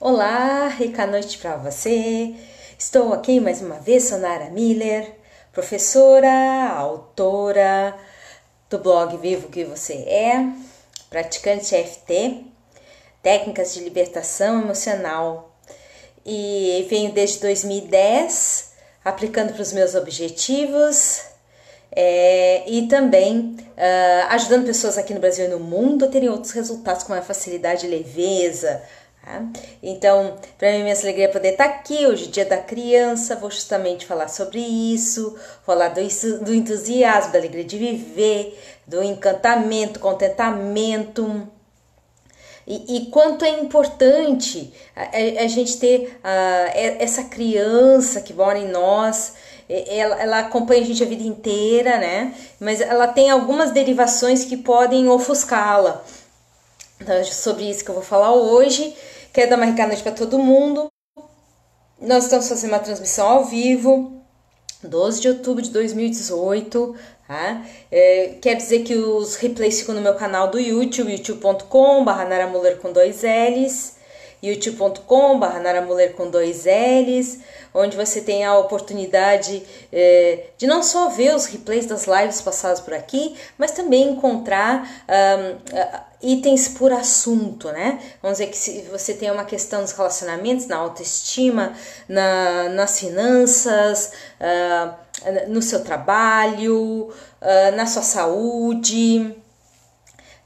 Olá, rica noite para você. Estou aqui mais uma vez, sou Nara Miller, professora, autora do blog Viva o que Você É, praticante EFT, técnicas de libertação emocional. E venho desde 2010 aplicando para os meus objetivos e também ajudando pessoas aqui no Brasil e no mundo a terem outros resultados com uma facilidade e leveza. Então, para mim, minha alegria é poder estar aqui hoje, Dia da Criança. Vou justamente falar sobre isso, falar do entusiasmo, da alegria de viver, do encantamento, contentamento. E quanto é importante a gente ter essa criança que mora em nós. Ela acompanha a gente a vida inteira, né? Mas ela tem algumas derivações que podem ofuscá-la. Então, é sobre isso que eu vou falar hoje. Quero dar uma rica noite para todo mundo. Nós estamos fazendo uma transmissão ao vivo, 12 de outubro de 2018. Tá? Quer dizer que os replays ficam no meu canal do YouTube, youtube.com/naramuller com 2 L's, youtube.com/naramuller com 2 L's, onde você tem a oportunidade de não só ver os replays das lives passadas por aqui, mas também encontrar itens por assunto, né? Vamos dizer que se você tem uma questão nos relacionamentos, na autoestima, nas finanças, no seu trabalho, na sua saúde,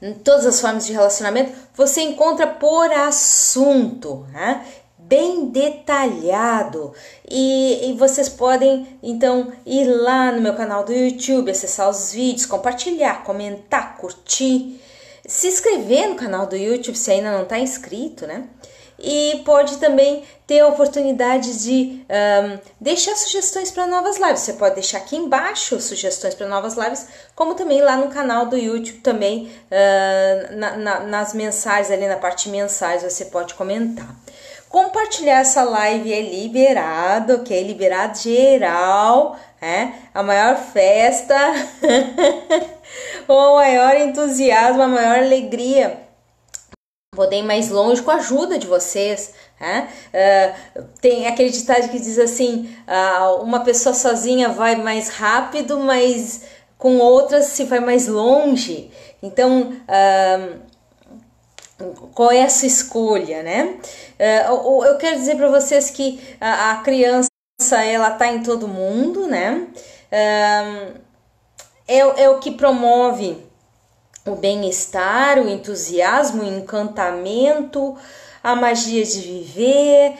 em todas as formas de relacionamento, você encontra por assunto, né? Bem detalhado. E vocês podem então ir lá no meu canal do YouTube, acessar os vídeos, compartilhar, comentar, curtir, se inscrever no canal do YouTube se ainda não está inscrito, né? E pode também ter a oportunidade de deixar sugestões para novas lives. Você pode deixar aqui embaixo sugestões para novas lives, como também lá no canal do YouTube também, nas mensagens, ali na parte de mensagens, você pode comentar. Compartilhar essa live é liberado, ok? Liberado geral, a maior festa, o maior entusiasmo, a maior alegria. Poder ir mais longe com a ajuda de vocês. Tem aquele ditado que diz assim, uma pessoa sozinha vai mais rápido, mas com outras se vai mais longe. Então, qual é a sua escolha, né? Eu quero dizer para vocês que a criança, ela tá em todo mundo, né? É o que promove o bem-estar, o entusiasmo, o encantamento, a magia de viver,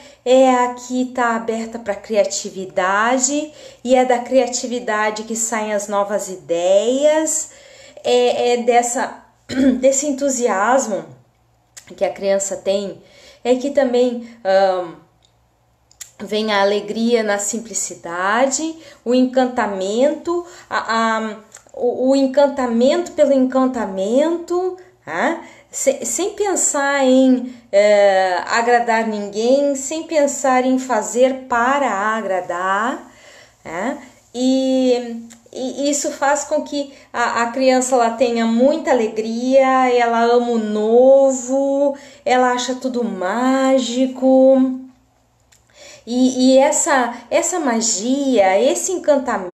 aqui está aberta para a criatividade, e é da criatividade que saem as novas ideias, desse entusiasmo que a criança tem, que também vem a alegria na simplicidade, o encantamento, o encantamento pelo encantamento, sem pensar em agradar ninguém, sem pensar em fazer para agradar, e isso faz com que a criança ela tenha muita alegria, ela ama o novo, ela acha tudo mágico, e essa magia, esse encantamento,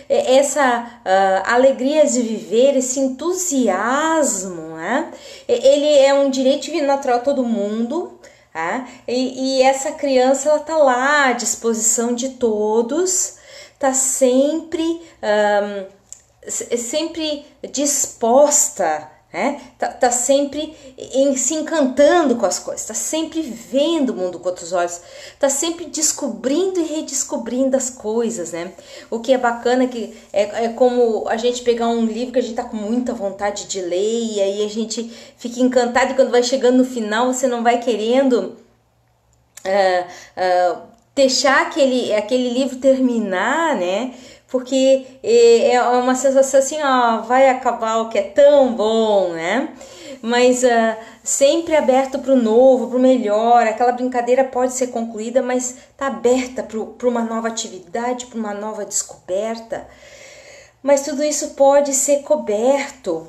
essa alegria de viver, esse entusiasmo, ele é um direito divino natural a todo mundo, e essa criança ela tá lá à disposição de todos, tá sempre disposta, tá sempre se encantando com as coisas, tá sempre vendo o mundo com outros olhos, tá sempre descobrindo e redescobrindo as coisas, né? O que é bacana que é como a gente pegar um livro que a gente tá com muita vontade de ler e aí a gente fica encantado, e quando vai chegando no final você não vai querendo deixar aquele livro terminar, né? Porque é uma sensação assim, vai acabar o que é tão bom, né? Mas sempre aberto para o novo, para o melhor. Aquela brincadeira pode ser concluída, mas está aberta para uma nova atividade, para uma nova descoberta. Mas tudo isso pode ser coberto,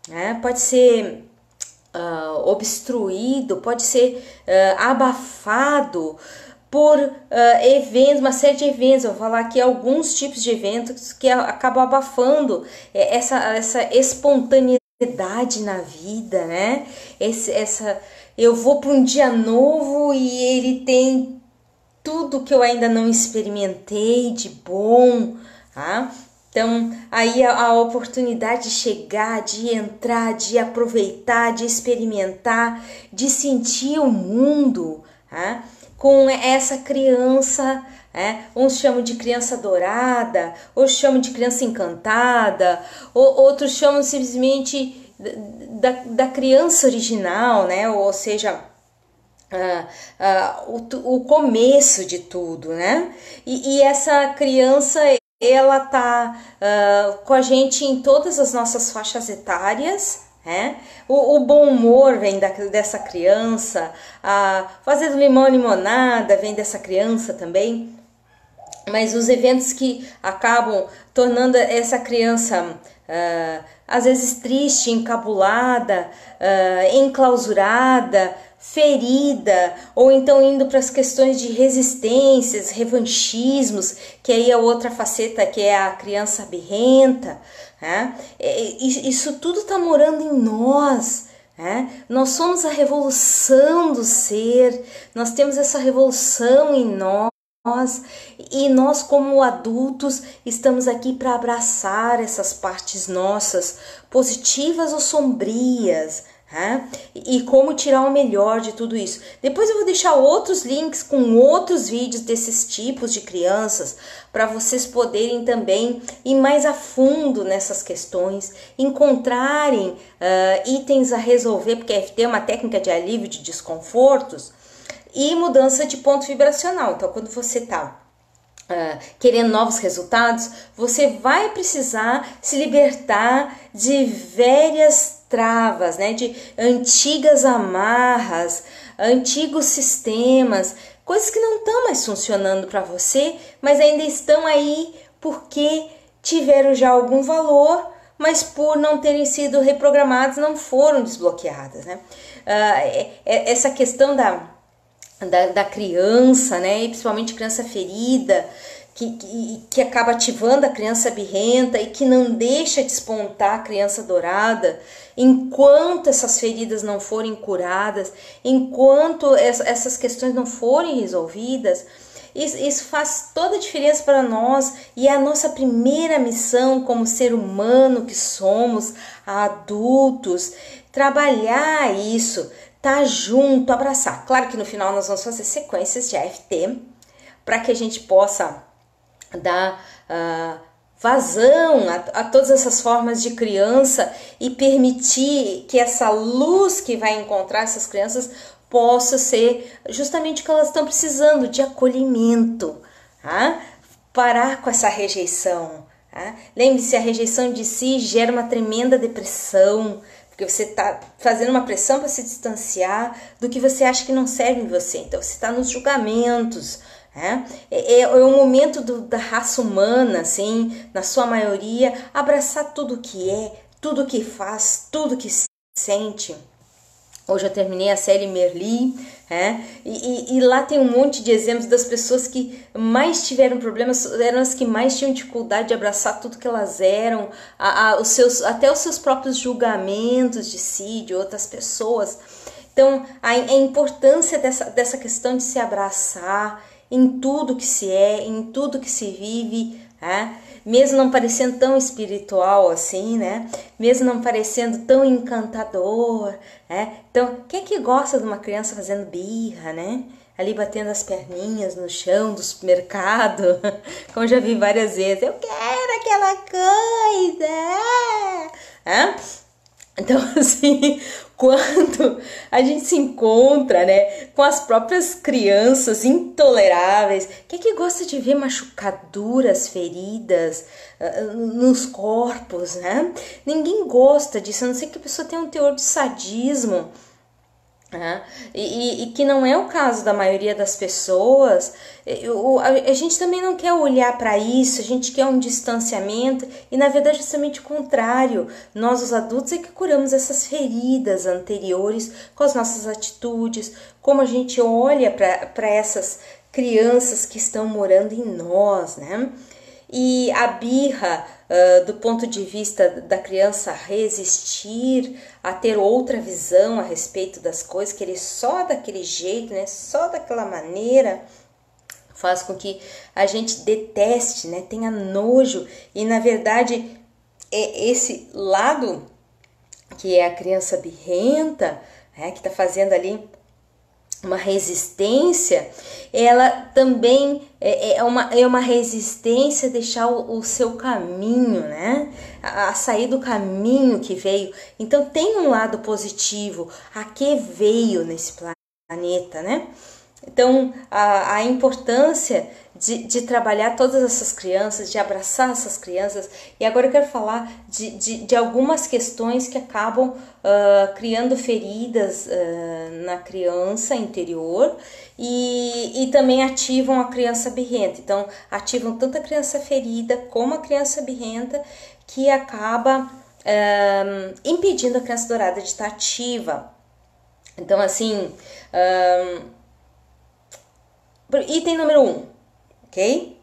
né? Pode ser obstruído, pode ser abafado por eventos, uma série de eventos. Eu vou falar aqui alguns tipos de eventos que acabam abafando essa espontaneidade na vida, né? Eu vou para um dia novo e ele tem tudo que eu ainda não experimentei de bom, tá? Então, aí a oportunidade de chegar, de entrar, de aproveitar, de experimentar, de sentir o mundo, tá? Com essa criança, uns chamam de criança dourada, outros chamam de criança encantada, outros chamam simplesmente da criança original, né? Ou seja, o começo de tudo, né? E essa criança, ela tá com a gente em todas as nossas faixas etárias, né? O bom humor vem dessa criança, fazer do limão limonada vem dessa criança também. Mas os eventos que acabam tornando essa criança às vezes triste, encabulada, enclausurada, ferida, ou então indo para as questões de resistências, revanchismos, que aí é outra faceta, que é a criança birrenta, né? Isso tudo está morando em nós. Nós somos a revolução do ser, nós temos essa revolução em nós. E nós, como adultos, estamos aqui para abraçar essas partes nossas, positivas ou sombrias, e como tirar o melhor de tudo isso. Depois eu vou deixar outros links com outros vídeos desses tipos de crianças, para vocês poderem também ir mais a fundo nessas questões, encontrarem itens a resolver, porque a EFT é uma técnica de alívio de desconfortos, e mudança de ponto vibracional. Então, quando você está querendo novos resultados, você vai precisar se libertar de velhas travas, né? De antigas amarras, antigos sistemas, coisas que não estão mais funcionando para você, mas ainda estão aí porque tiveram já algum valor, mas por não terem sido reprogramadas, não foram desbloqueadas, né? Essa questão da criança, né, e principalmente criança ferida, que acaba ativando a criança birrenta e que não deixa despontar a criança dourada, enquanto essas feridas não forem curadas, enquanto essas questões não forem resolvidas. Isso faz toda a diferença para nós, e é a nossa primeira missão como ser humano que somos, adultos, trabalhar isso, tá junto, abraçar. Claro que no final nós vamos fazer sequências de AFT para que a gente possa dar vazão a todas essas formas de criança e permitir que essa luz que vai encontrar essas crianças possa ser justamente o que elas estão precisando, de acolhimento, parar com essa rejeição. Lembre-se, a rejeição de si gera uma tremenda depressão, porque você está fazendo uma pressão para se distanciar do que você acha que não serve em você. Então você está nos julgamentos. É o momento da raça humana, assim, na sua maioria, abraçar tudo que é, tudo que faz, tudo que sente. Hoje eu terminei a série Merli, e lá tem um monte de exemplos das pessoas que mais tiveram problemas, eram as que mais tinham dificuldade de abraçar tudo que elas eram, até os seus próprios julgamentos de si, de outras pessoas. Então, a importância dessa questão de se abraçar em tudo que se é, em tudo que se vive, mesmo não parecendo tão espiritual assim, né? Mesmo não parecendo tão encantador, Então, quem é que gosta de uma criança fazendo birra, né? Ali batendo as perninhas no chão do supermercado, como já vi várias vezes. Eu quero aquela coisa! Então, assim, quando a gente se encontra, né, com as próprias crianças intoleráveis, quem é que gosta de ver machucaduras, feridas nos corpos, né? Ninguém gosta disso, a não ser que a pessoa tenha um teor de sadismo né? E que não é o caso da maioria das pessoas. A gente também não quer olhar para isso, a gente quer um distanciamento, e na verdade é justamente o contrário. Nós, os adultos, é que curamos essas feridas anteriores com as nossas atitudes, como a gente olha para essas crianças que estão morando em nós, né? E a birra, do ponto de vista da criança resistir a ter outra visão a respeito das coisas, querer só daquele jeito, né, só daquela maneira, faz com que a gente deteste, né, tenha nojo. E na verdade é esse lado que é a criança birrenta, né, que está fazendo ali uma resistência, ela também é uma resistência a deixar o seu caminho, né? A sair do caminho que veio. Então tem um lado positivo, a que veio nesse planeta, né? Então a importância de trabalhar todas essas crianças, de abraçar essas crianças. E agora eu quero falar de algumas questões que acabam criando feridas na criança interior e também ativam a criança birrenta. Então, ativam tanto a criança ferida como a criança birrenta, que acaba impedindo a criança dourada de estar ativa. Então, assim, item número 1. Ok?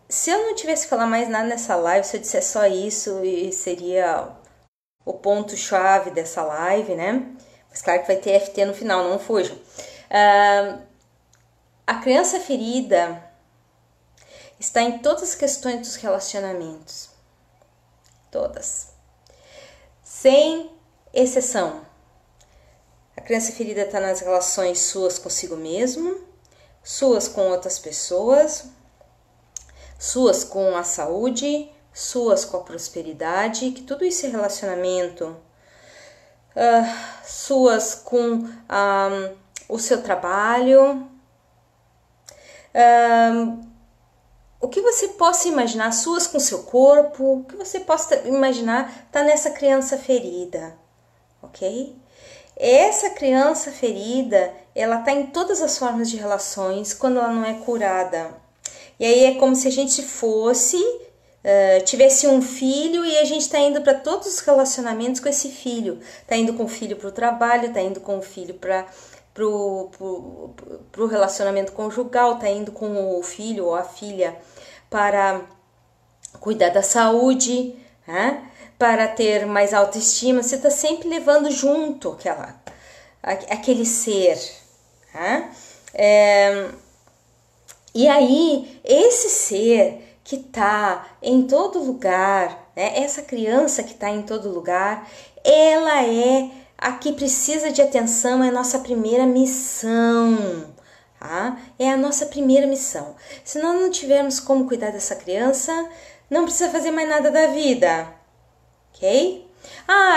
Se eu não tivesse que falar mais nada nessa live, se eu disser só isso, seria o ponto-chave dessa live, né? Mas claro que vai ter FT no final, não fujam. A criança ferida está em todas as questões dos relacionamentos. Todas. Sem exceção. A criança ferida está nas relações suas consigo mesmo, suas com outras pessoas, suas com a saúde, suas com a prosperidade, que tudo isso é relacionamento, suas com o seu trabalho, o que você possa imaginar, suas com o seu corpo, o que você possa imaginar está nessa criança ferida, ok? Essa criança ferida, ela está em todas as formas de relações quando ela não é curada. E aí é como se a gente tivesse um filho e a gente está indo para todos os relacionamentos com esse filho. Está indo com o filho para o trabalho, está indo com o filho para o relacionamento conjugal, está indo com o filho ou a filha para cuidar da saúde, né? Para ter mais autoestima. Você está sempre levando junto aquele ser. Né? E aí, esse ser que está em todo lugar, né? Essa criança que está em todo lugar, ela é a que precisa de atenção, é a nossa primeira missão. Tá? É a nossa primeira missão. Se nós não tivermos como cuidar dessa criança, não precisa fazer mais nada da vida. Ok?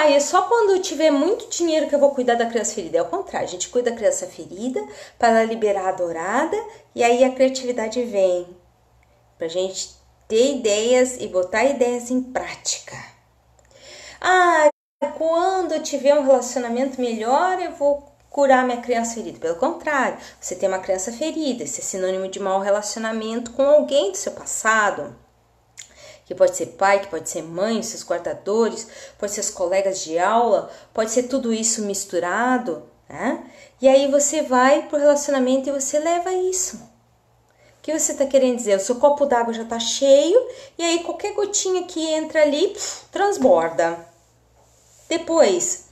É só quando eu tiver muito dinheiro que eu vou cuidar da criança ferida. É o contrário, a gente cuida da criança ferida para liberar a dourada e aí a criatividade vem para a gente ter ideias e botar ideias em prática. Quando eu tiver um relacionamento melhor, eu vou curar minha criança ferida. Pelo contrário, você tem uma criança ferida, isso é sinônimo de mau relacionamento com alguém do seu passado. Que pode ser pai, que pode ser mãe, seus guardadores, pode ser os colegas de aula, pode ser tudo isso misturado, né? E aí você vai pro relacionamento e você leva isso. O que você está querendo dizer? O seu copo d'água já está cheio e aí qualquer gotinha que entra ali, transborda. Depois,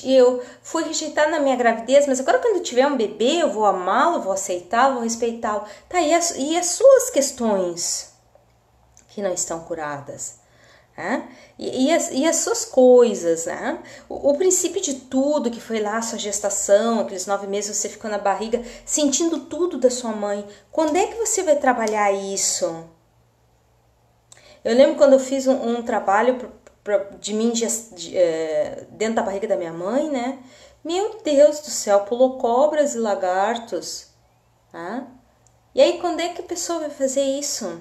eu fui rejeitada na minha gravidez, mas agora quando eu tiver um bebê, eu vou amá-lo, vou aceitá-lo, vou respeitá-lo. Tá, e as suas questões que não estão curadas? Né? E as suas coisas, né? O princípio de tudo que foi lá, a sua gestação, aqueles 9 meses você ficou na barriga, sentindo tudo da sua mãe. Quando é que você vai trabalhar isso? Eu lembro quando eu fiz um trabalho de mim dentro da barriga da minha mãe, né? Meu Deus do céu, pulou cobras e lagartos. Né? E aí, quando é que a pessoa vai fazer isso?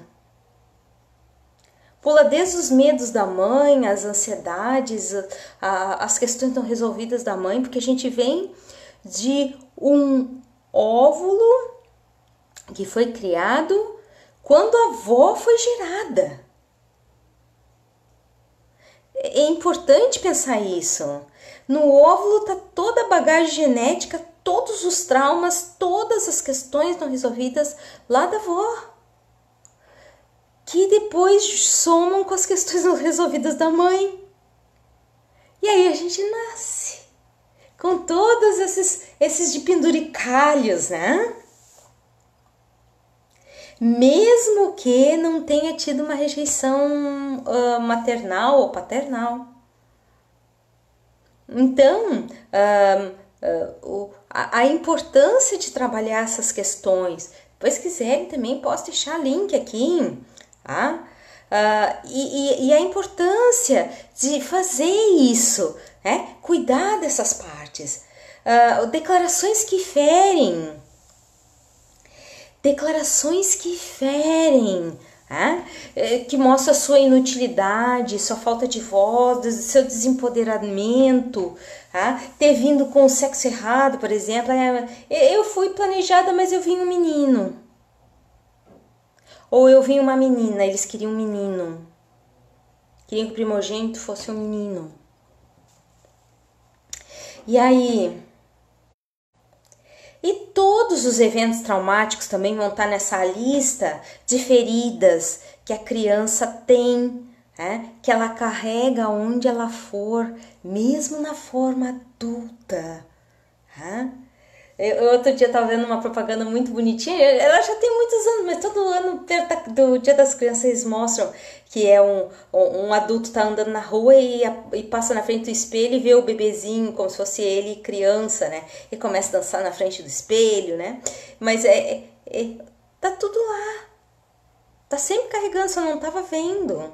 Pula desde os medos da mãe, as ansiedades, as questões não resolvidas da mãe, porque a gente vem de um óvulo que foi criado quando a avó foi gerada. É importante pensar isso. No óvulo está toda a bagagem genética, todos os traumas, todas as questões não resolvidas lá da avó, que depois somam com as questões não resolvidas da mãe. E aí a gente nasce com todos esses de penduricalhos, né? Mesmo que não tenha tido uma rejeição maternal ou paternal. Então, a importância de trabalhar essas questões, depois quiserem também posso deixar link aqui, tá? E a importância de fazer isso, né? Cuidar dessas partes, declarações que ferem, que mostram a sua inutilidade, sua falta de voz, seu desempoderamento, ter vindo com o sexo errado, por exemplo. Eu fui planejada, mas eu vim um menino. Ou eu vim uma menina, eles queriam um menino. Queriam que o primogênito fosse um menino. E aí... E todos os eventos traumáticos também vão estar nessa lista de feridas que a criança tem, né? Que ela carrega onde ela for, mesmo na forma adulta. Né? Eu outro dia estava vendo uma propaganda muito bonitinha, ela já tem muitos anos, mas todo ano, perto do Dia das Crianças, eles mostram que é um adulto tá andando na rua e passa na frente do espelho e vê o bebezinho como se fosse ele criança, né? E começa a dançar na frente do espelho, né? Mas tá tudo lá, tá sempre carregando, só não tava vendo.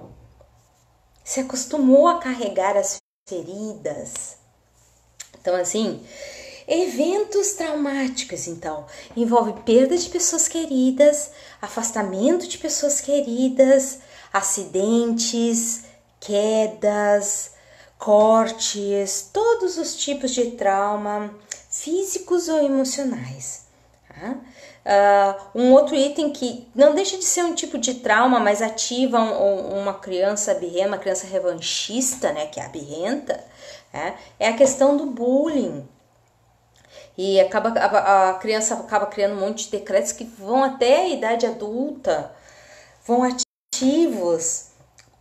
Se acostumou a carregar as feridas. Então, assim... Eventos traumáticos, então, envolve perda de pessoas queridas, afastamento de pessoas queridas, acidentes, quedas, cortes, todos os tipos de trauma, físicos ou emocionais. Um outro item que não deixa de ser um tipo de trauma, mas ativa uma criança birrenta, uma criança revanchista, né, que é a birrenta, é a questão do bullying. E a criança acaba criando um monte de decretos que vão até a idade adulta, vão ativos,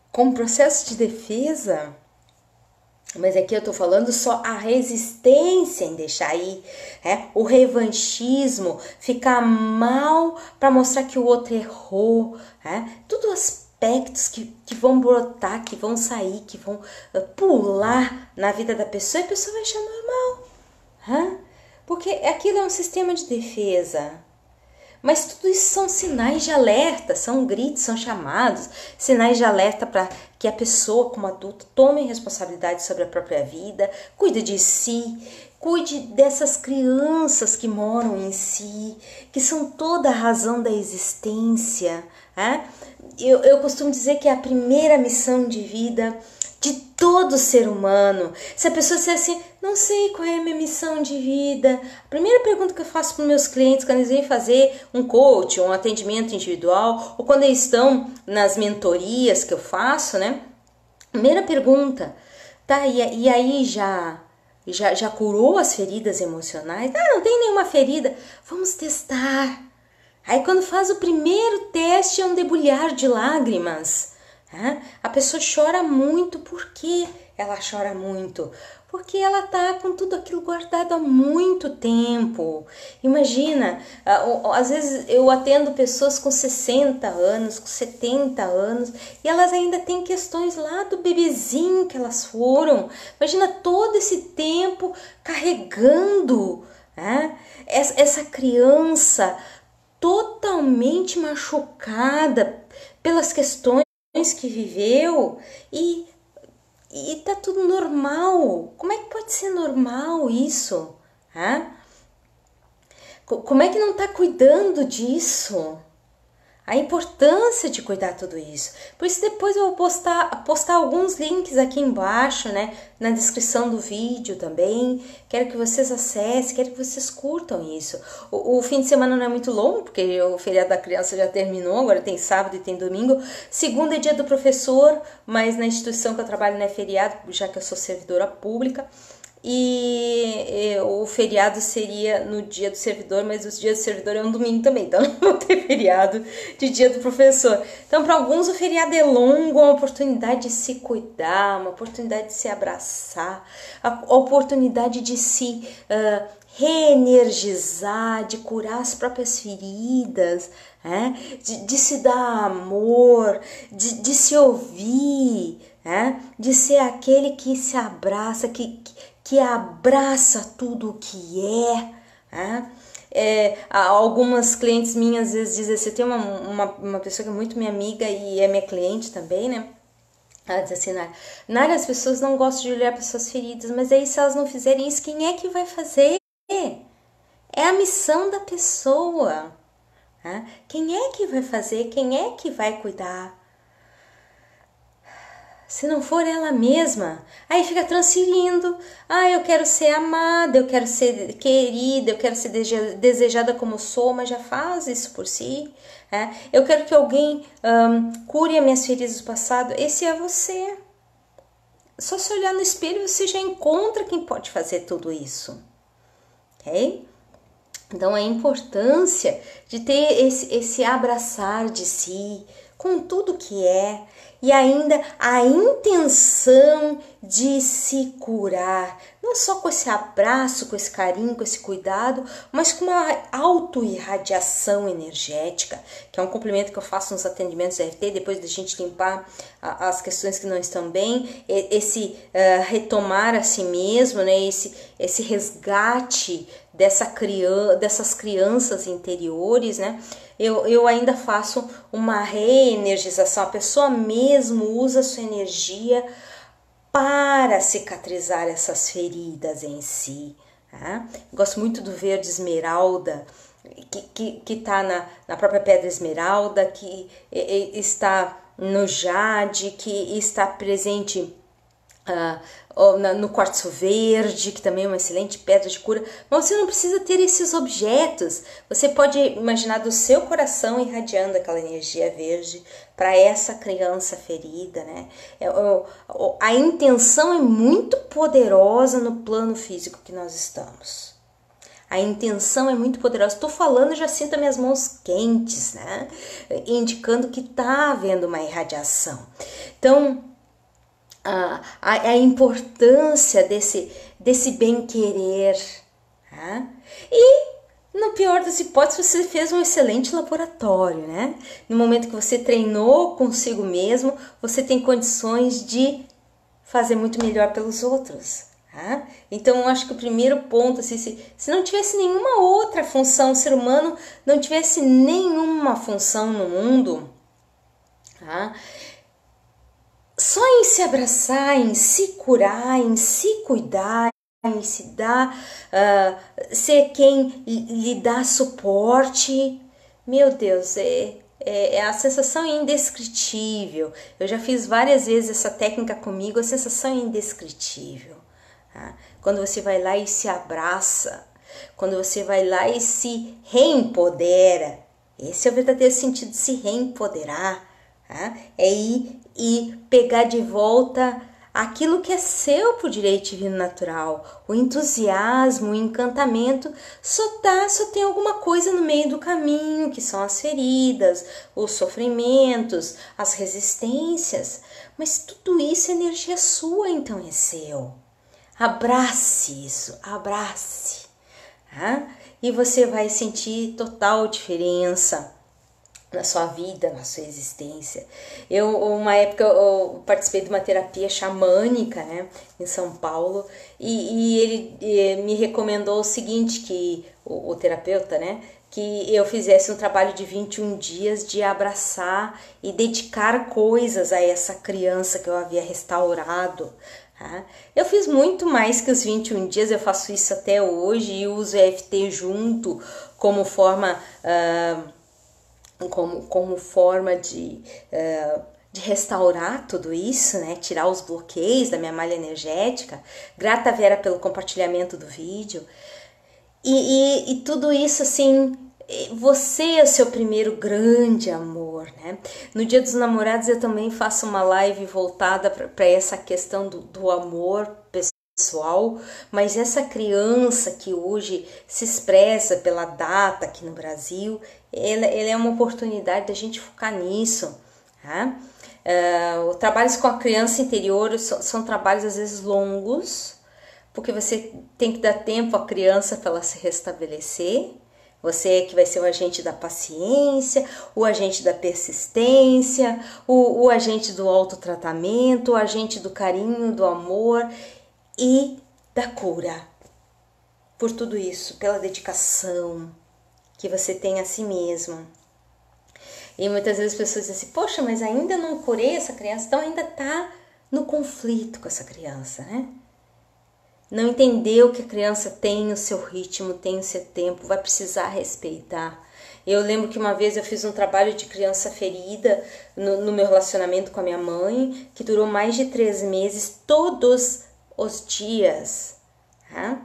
com processo de defesa. Mas aqui eu tô falando só a resistência em deixar ir, o revanchismo, ficar mal para mostrar que o outro errou, tudo aspectos que vão brotar, que vão sair, que vão pular na vida da pessoa e a pessoa vai achar normal, porque aquilo é um sistema de defesa. Mas tudo isso são sinais de alerta, são gritos, são chamados, sinais de alerta para que a pessoa, como adulta, tome responsabilidade sobre a própria vida, cuide de si, cuide dessas crianças que moram em si, que são toda a razão da existência. Eu costumo dizer que é a primeira missão de vida de todo ser humano. Se a pessoa disser assim, não sei qual é a minha missão de vida, a primeira pergunta que eu faço para os meus clientes quando eles vêm fazer um coach, um atendimento individual, ou quando eles estão nas mentorias que eu faço, né? Primeira pergunta, tá, e aí já curou as feridas emocionais? Não tem nenhuma ferida, vamos testar. Aí quando faz o primeiro teste é um debulhar de lágrimas. A pessoa chora muito. Por que ela chora muito? Porque ela tá com tudo aquilo guardado há muito tempo. Imagina, às vezes eu atendo pessoas com 60 anos, com 70 anos, e elas ainda têm questões lá do bebezinho que elas foram. Imagina todo esse tempo carregando essa criança totalmente machucada pelas questões que viveu e tá tudo normal. Como é que pode ser normal isso? Como é que não tá cuidando disso? a importância de cuidar tudo isso. Por isso depois eu vou postar alguns links aqui embaixo, né, na descrição do vídeo também. Quero que vocês acessem, quero que vocês curtam isso. O fim de semana não é muito longo, porque o feriado da criança já terminou, agora tem sábado e tem domingo. Segunda é dia do professor, mas na instituição que eu trabalho não é feriado, já que eu sou servidora pública. E o feriado seria no dia do servidor, mas o dia do servidor é um domingo também, então não vou ter feriado de dia do professor. Então, para alguns o feriado é longo, uma oportunidade de se cuidar, uma oportunidade de se abraçar, a oportunidade de se reenergizar, de curar as próprias feridas, né? de se dar amor, de se ouvir, né? De ser aquele que se abraça, que abraça tudo o que né? Algumas clientes minhas às vezes dizem assim, tem uma pessoa que é muito minha amiga e é minha cliente também, né? Ela diz assim, Nara, as pessoas não gostam de olhar para suas feridas, mas aí se elas não fizerem isso, quem é que vai fazer? É a missão da pessoa. Né? Quem é que vai fazer? Quem é que vai cuidar? Se não for ela mesma, aí fica transferindo. Eu quero ser amada, eu quero ser querida, eu quero ser desejada como sou, mas já faz isso por si. Eu quero que alguém cure as minhas feridas do passado. Esse é você. Só se olhar no espelho você já encontra quem pode fazer tudo isso. Ok? Então a importância de ter esse abraçar de si com tudo que é e ainda a intenção de se curar, não só com esse abraço, com esse carinho, com esse cuidado, mas com uma auto-irradiação energética, que é um complemento que eu faço nos atendimentos EFT, depois da gente limpar as questões que não estão bem, esse retomar a si mesmo, né? esse resgate dessas crianças interiores, né? Eu ainda faço uma reenergização, a pessoa mesmo usa a sua energia para cicatrizar essas feridas em si. Tá? Gosto muito do verde esmeralda, que está na própria pedra esmeralda, que está no jade, que está presente no quartzo verde, que também é uma excelente pedra de cura. Mas você não precisa ter esses objetos. Você pode imaginar do seu coração irradiando aquela energia verde para essa criança ferida, né? A intenção é muito poderosa no plano físico que nós estamos. A intenção é muito poderosa. Estou falando, já sinto minhas mãos quentes, né? Indicando que está havendo uma irradiação. Então, a importância desse bem-querer. Tá? E, no pior das hipóteses, você fez um excelente laboratório, né? No momento que você treinou consigo mesmo, você tem condições de fazer muito melhor pelos outros. Tá? Então, eu acho que o primeiro ponto, assim, se não tivesse nenhuma outra função, o ser humano não tivesse nenhuma função no mundo, tá? Só em se abraçar, em se curar, em se cuidar, em se dar, ser quem lhe dá suporte, meu Deus, a sensação é indescritível. Eu já fiz várias vezes essa técnica comigo, a sensação é indescritível. Tá? Quando você vai lá e se abraça, quando você vai lá e se reempodera, esse é o verdadeiro sentido de se reempoderar. Tá? É ir e pegar de volta aquilo que é seu por direito divino natural, o entusiasmo, o encantamento, só tem alguma coisa no meio do caminho, que são as feridas, os sofrimentos, as resistências, mas tudo isso é energia sua, então é seu. Abrace isso, abrace, tá? E você vai sentir total diferença na sua vida, na sua existência. Uma época, eu participei de uma terapia xamânica, né, em São Paulo, e ele me recomendou o seguinte, que o terapeuta, né, que eu fizesse um trabalho de 21 dias de abraçar e dedicar coisas a essa criança que eu havia restaurado. Tá? Eu fiz muito mais que os 21 dias, eu faço isso até hoje e uso EFT junto como forma como forma de restaurar tudo isso, né? Tirar os bloqueios da minha malha energética. Grata, Vera, pelo compartilhamento do vídeo. E tudo isso, assim, você é o seu primeiro grande amor, né? No Dia dos Namorados eu também faço uma live voltada para essa questão do amor pessoal, mas essa criança que hoje se expressa pela data aqui no Brasil, ela é uma oportunidade da gente focar nisso, tá? Trabalhos com a criança interior são trabalhos às vezes longos, porque você tem que dar tempo à criança para ela se restabelecer. Você que vai ser o agente da paciência, o agente da persistência, o agente do autotratamento, o agente do carinho, do amor e da cura. Por tudo isso, pela dedicação que você tem a si mesmo. E muitas vezes as pessoas dizem assim, poxa, mas ainda não curei essa criança, então ainda está no conflito com essa criança, né? Não entendeu que a criança tem o seu ritmo, tem o seu tempo, vai precisar respeitar. Eu lembro que uma vez eu fiz um trabalho de criança ferida no meu relacionamento com a minha mãe, que durou mais de 3 meses, todos os dias. Tá?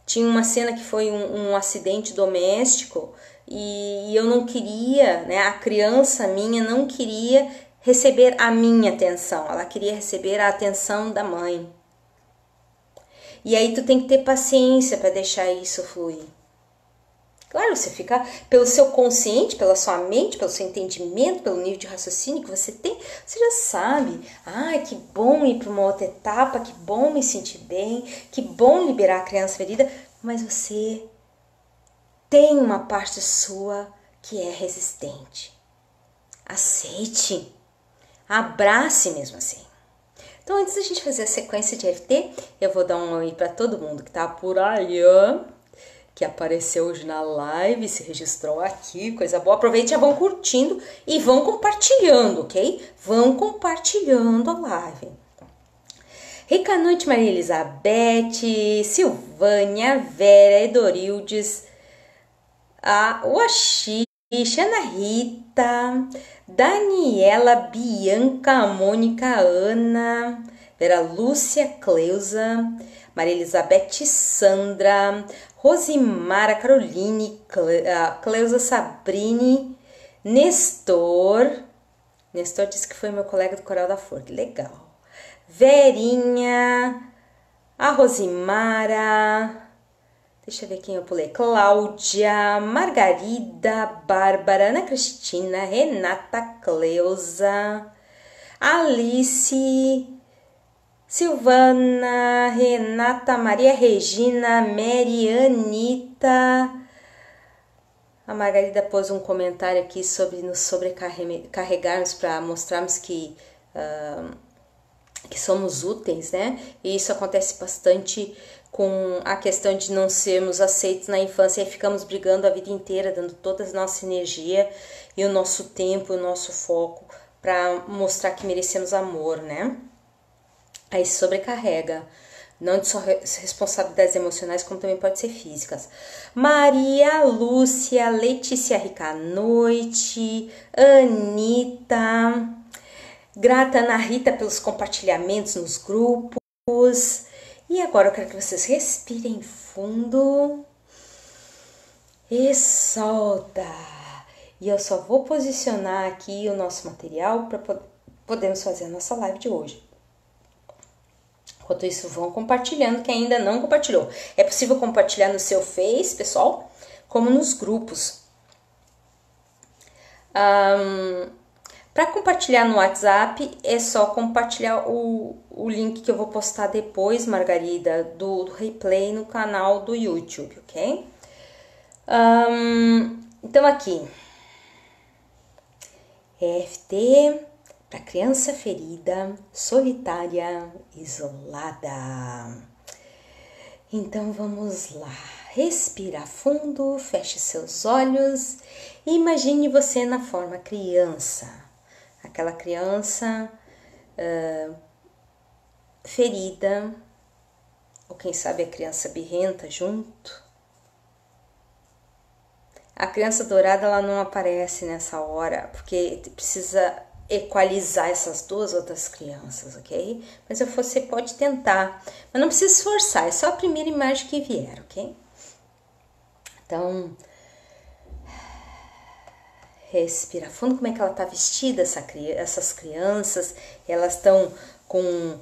Tinha uma cena que foi um acidente doméstico e eu não queria, né? A criança minha não queria receber a minha atenção, ela queria receber a atenção da mãe. E aí tu tem que ter paciência para deixar isso fluir. Claro, você fica pelo seu consciente, pela sua mente, pelo seu entendimento, pelo nível de raciocínio que você tem, você já sabe. Ai, que bom ir para uma outra etapa, que bom me sentir bem, que bom liberar a criança ferida, mas você tem uma parte sua que é resistente. Aceite, abrace mesmo assim. Então, antes da gente fazer a sequência de EFT, eu vou dar um oi para todo mundo que tá por aí, que apareceu hoje na live, se registrou aqui, coisa boa. Aproveite, já vão curtindo e vão compartilhando, ok? Vão compartilhando a live. Rica noite, Maria Elizabeth, Silvânia, Vera, Edorildes, a Oaxi, Ana Rita, Daniela, Bianca, Mônica, Ana, Vera Lúcia, Cleusa, Maria Elizabeth, Sandra, Rosimara, Caroline, Cleusa, Sabrini, Nestor disse que foi meu colega do Coral da Flor, que legal. Verinha, a Rosimara, deixa eu ver quem eu pulei. Cláudia, Margarida, Bárbara, Ana Cristina, Renata, Cleusa, Alice, Silvana, Renata, Maria Regina, Mary, Anitta. A Margarida pôs um comentário aqui sobre nos sobrecarregarmos para mostrarmos que somos úteis, né? E isso acontece bastante com a questão de não sermos aceitos na infância e ficamos brigando a vida inteira, dando toda a nossa energia e o nosso tempo, o nosso foco para mostrar que merecemos amor, né? Aí sobrecarrega, não de só responsabilidades emocionais, como também pode ser físicas. Maria Lúcia, Letícia Rica Noite, Anitta, grata Ana Rita pelos compartilhamentos nos grupos. E agora eu quero que vocês respirem fundo e solta. E eu só vou posicionar aqui o nosso material para podermos fazer a nossa live de hoje. Enquanto isso, vão compartilhando quem ainda não compartilhou. É possível compartilhar no seu Face, pessoal, como nos grupos. Para compartilhar no WhatsApp, é só compartilhar o link que eu vou postar depois, Margarida, do replay no canal do YouTube, ok? Então, aqui. EFT para criança ferida, solitária, isolada. Então, vamos lá. Respira fundo, feche seus olhos e imagine você na forma criança. Aquela criança ferida, ou quem sabe a criança birrenta junto. A criança dourada ela não aparece nessa hora, porque precisa equalizar essas duas outras crianças, ok? Mas você pode tentar, mas não precisa esforçar, é só a primeira imagem que vier, ok? Então, respira fundo. Como é que ela tá vestida, essas crianças? Elas estão com...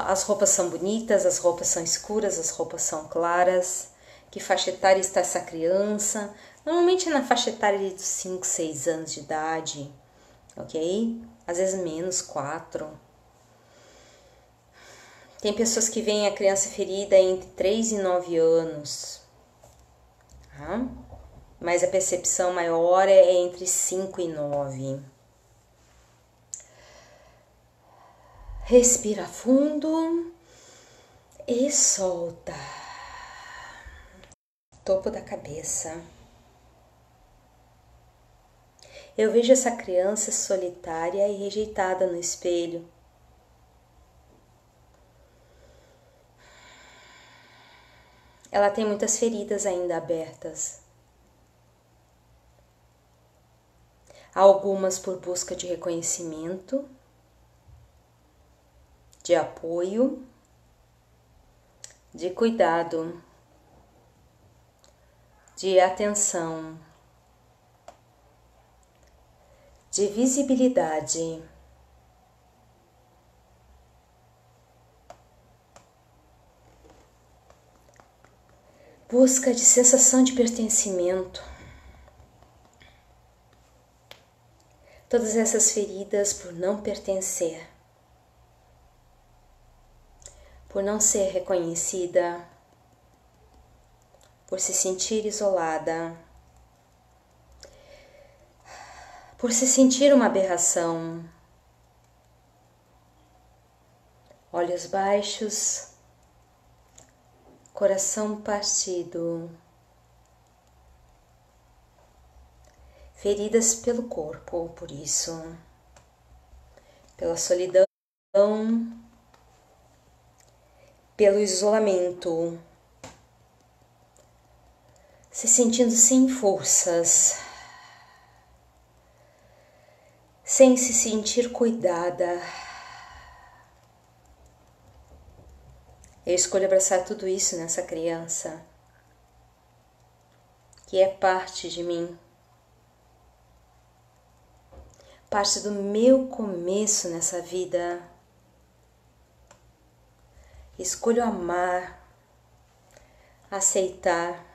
as roupas são bonitas, as roupas são escuras, as roupas são claras. Que faixa etária está essa criança? Normalmente é na faixa etária de 5, 6 anos de idade, ok? Às vezes menos, 4. Tem pessoas que veem a criança ferida entre 3 e 9 anos, tá? Mas a percepção maior é entre 5 e 9. Respira fundo e solta. Topo da cabeça. Eu vejo essa criança solitária e rejeitada no espelho. Ela tem muitas feridas ainda abertas. Algumas por busca de reconhecimento, de apoio, de cuidado, de atenção, de visibilidade. Busca de sensação de pertencimento. Todas essas feridas por não pertencer, por não ser reconhecida, por se sentir isolada, por se sentir uma aberração. Olhos baixos, coração partido, feridas pelo corpo, por isso, pela solidão, pelo isolamento, se sentindo sem forças, sem se sentir cuidada. Eu escolho abraçar tudo isso nessa criança, que é parte de mim, parte do meu começo nessa vida. Escolho amar, aceitar,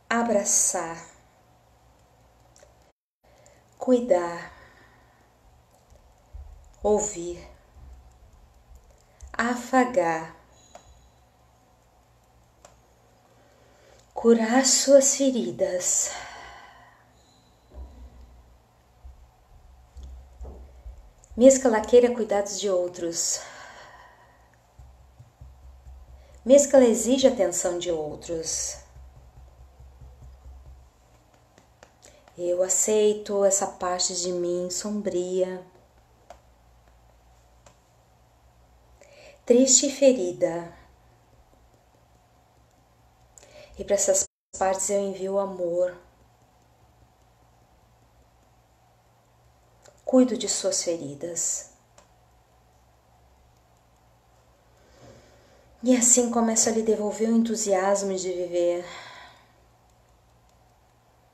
abraçar, cuidar, ouvir, afagar, curar suas feridas, mesmo que ela queira cuidados de outros, mesmo que ela exija atenção de outros. Eu aceito essa parte de mim sombria, triste e ferida. E para essas partes eu envio amor. Cuido de suas feridas. E assim começo a lhe devolver o entusiasmo de viver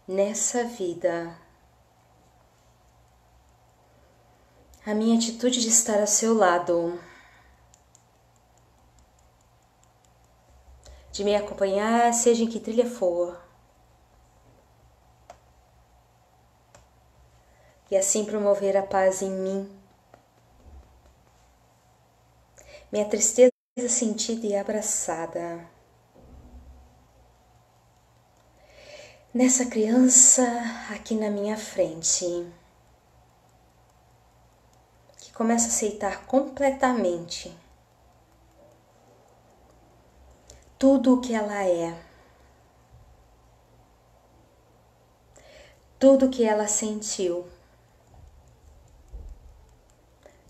nessa vida. A minha atitude de estar ao seu lado, de me acompanhar, seja em que trilha for. E assim promover a paz em mim. Minha tristeza sentida e abraçada. Nessa criança aqui na minha frente, que começa a aceitar completamente tudo o que ela é, tudo o que ela sentiu,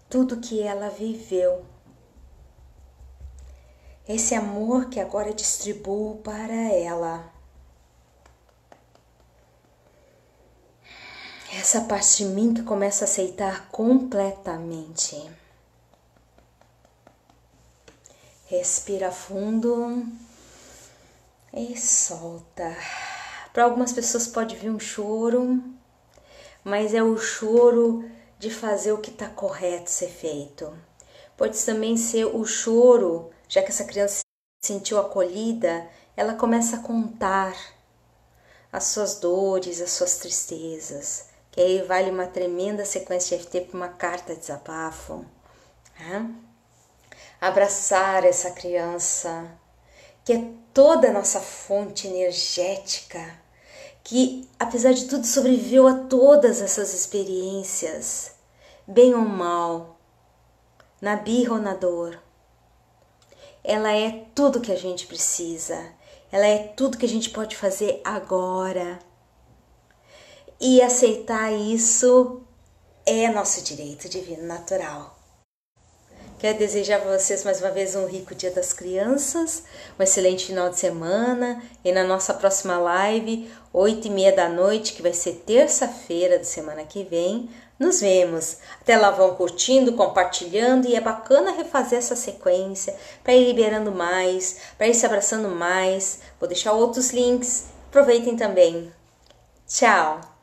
tudo o que ela viveu. Esse amor que agora distribuo para ela. essa parte de mim que começa a aceitar completamente. Respira fundo e solta. Para algumas pessoas pode vir um choro, mas é o choro de fazer o que está correto ser feito. Pode também ser o choro, já que essa criança se sentiu acolhida, ela começa a contar as suas dores, as suas tristezas, que aí vale uma tremenda sequência de FT para uma carta de desabafo. Abraçar essa criança, que é toda a nossa fonte energética, que apesar de tudo sobreviveu a todas essas experiências, bem ou mal, na birra ou na dor. Ela é tudo que a gente precisa, ela é tudo que a gente pode fazer agora. E aceitar isso é nosso direito divino natural. Quero desejar para vocês mais uma vez um rico Dia das Crianças, um excelente final de semana e na nossa próxima live, 8h30 da noite, que vai ser terça-feira da semana que vem, nos vemos. Até lá vão curtindo, compartilhando e é bacana refazer essa sequência para ir liberando mais, para ir se abraçando mais. Vou deixar outros links, aproveitem também. Tchau!